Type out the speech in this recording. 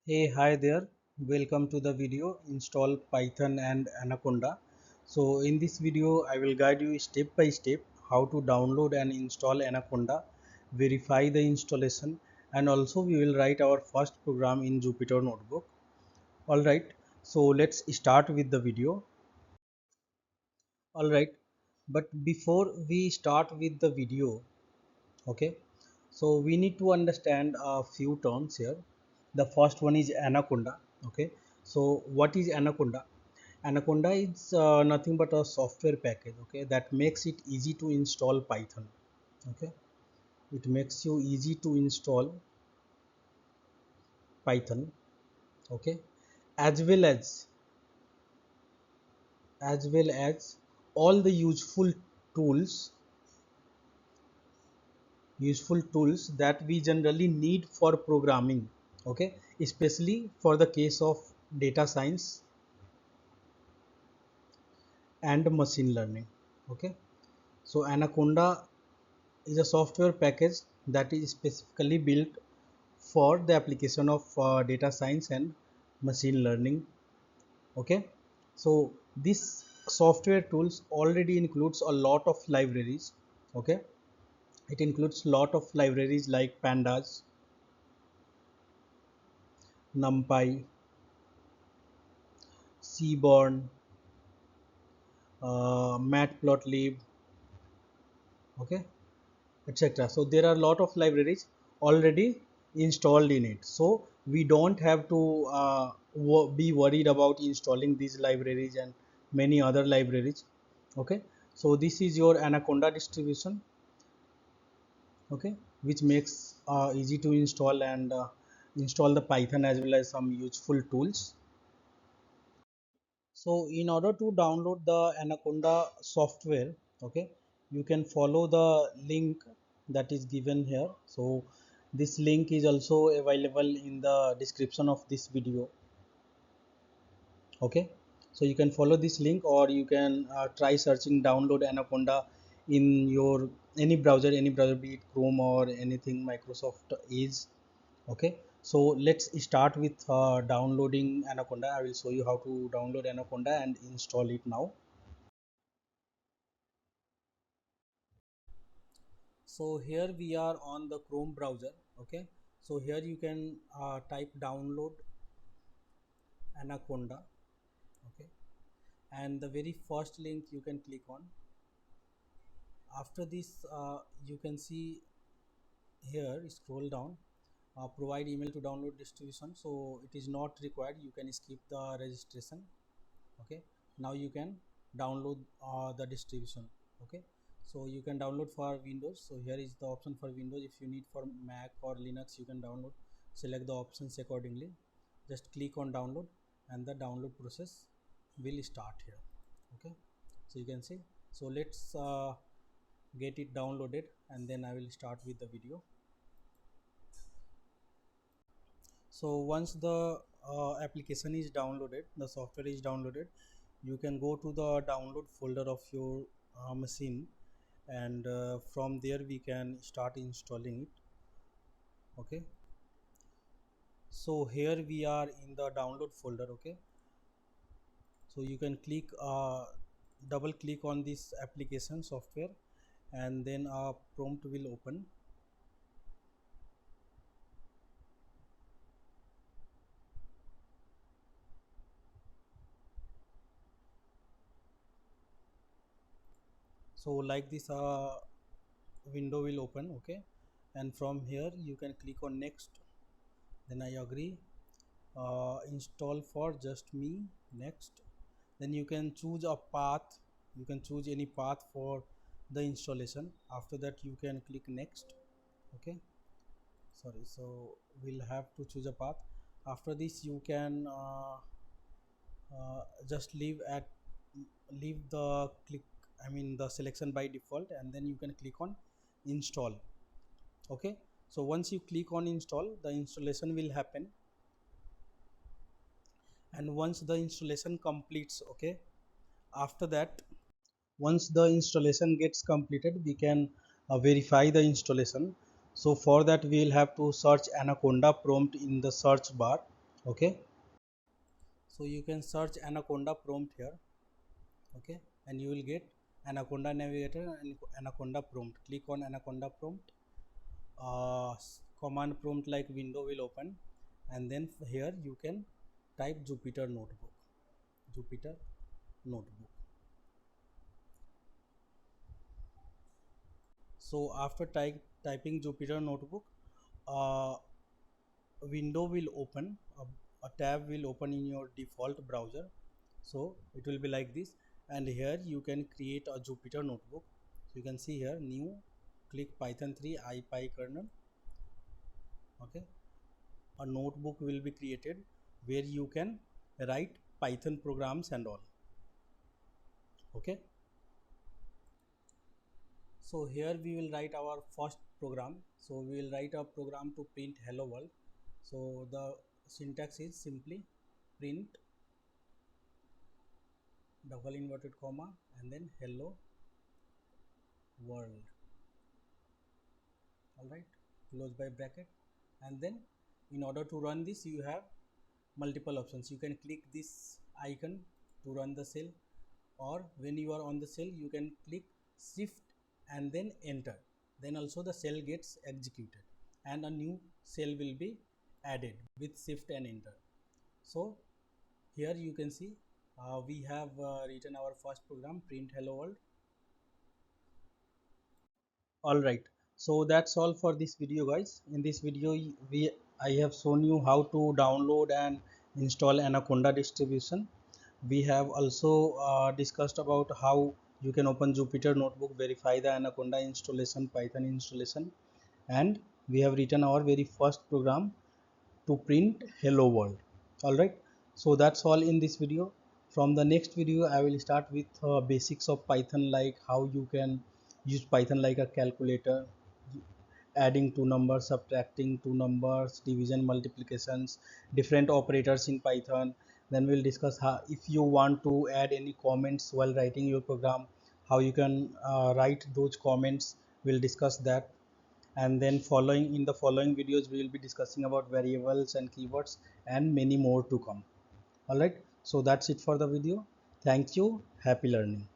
Hey, hi there. Welcome to the video install Python and Anaconda. So in this video, I will guide you step by step how to download and install Anaconda, verify the installation, and also we will write our first program in Jupyter Notebook. Alright, so let's start with the video. Alright, but before we start with the video, okay, so we need to understand a few terms here. The first one is Anaconda. Okay, so what is Anaconda? Anaconda is nothing but a software package, okay, that makes it easy to install Python. Okay, it makes you easy to install Python. Okay, as well as all the tools useful tools that we generally need for programming. Okay, especially for the case of data science and machine learning. Okay, so Anaconda is a software package that is specifically built for the application of data science and machine learning. Okay, so this software tools already includes a lot of libraries. Okay, it includes lot of libraries like pandas, numpy, seaborn, matplotlib, okay, etc. So there are a lot of libraries already installed in it, so we don't have to be worried about installing these libraries and many other libraries. Okay, so this is your Anaconda distribution. Okay, which makes easy to install and install the Python as well as some useful tools. So in order to download the Anaconda software, okay, you can follow the link that is given here. So this link is also available in the description of this video. Okay, so you can follow this link, or you can try searching download Anaconda in your any browser, be it Chrome or anything Microsoft is. Okay, so let's start with downloading Anaconda. I will show you how to download Anaconda and install it now. So here we are on the Chrome browser. Okay, so here you can type download Anaconda. Okay, and the very first link you can click on. After this, you can see here, scroll down, provide email to download distribution. So it is not required, you can skip the registration. Okay, now you can download the distribution. Okay, so you can download for Windows. So here is the option for Windows. If you need for Mac or Linux, you can download, select the options accordingly, just click on download and the download process will start here. Okay, so you can see. So let's get it downloaded and then I will start with the video. So once the application is downloaded, the software is downloaded, you can go to the download folder of your machine, and from there we can start installing it. Okay, so here we are in the download folder. Okay, so you can click double click on this application software, and then a prompt will open. So like this window will open. Okay, and from here you can click on next, then I agree, install for just me, next. Then you can choose a path, you can choose any path for the installation. After that you can click next. Okay, sorry, so we'll have to choose a path. After this you can just leave the click, I mean the selection by default, and then you can click on install. Okay, so once you click on install, the installation will happen, and once the installation completes, okay, after that, once the installation gets completed, we can verify the installation. So for that we will have to search Anaconda prompt in the search bar. Okay, so you can search Anaconda prompt here. Okay, and you will get Anaconda Navigator and Anaconda prompt. Click on Anaconda prompt. Command prompt like window will open, and then here you can type Jupyter Notebook. Jupyter Notebook. So after typing Jupyter Notebook, uh, a window will open, a tab will open in your default browser. So it will be like this, and here you can create a Jupyter Notebook. So you can see here new, click Python 3 IPy okay, a notebook will be created where you can write Python programs and all. Okay, so here we will write our first program. So we will write a program to print hello world. So the syntax is simply print double inverted comma and then hello world. All right, close by bracket, and then in order to run this you have multiple options. You can click this icon to run the cell, or when you are on the cell you can click shift and then enter, then also the cell gets executed and a new cell will be added with shift and enter. So here you can see we have written our first program, print hello world. All right, so that's all for this video guys. In this video I have shown you how to download and install Anaconda distribution. We have also discussed about how you can open Jupyter Notebook, verify the Anaconda installation, Python installation, and we have written our very first program to print hello world. All right, so that's all in this video. From the next video I will start with basics of Python, like how you can use Python like a calculator, adding two numbers, subtracting two numbers, division, multiplications, different operators in Python. Then we'll discuss how, if you want to add any comments while writing your program, how you can write those comments. We'll discuss that. And then following in the following videos we will be discussing about variables and keywords and many more to come. All right, so that's it for the video. Thank you. Happy learning.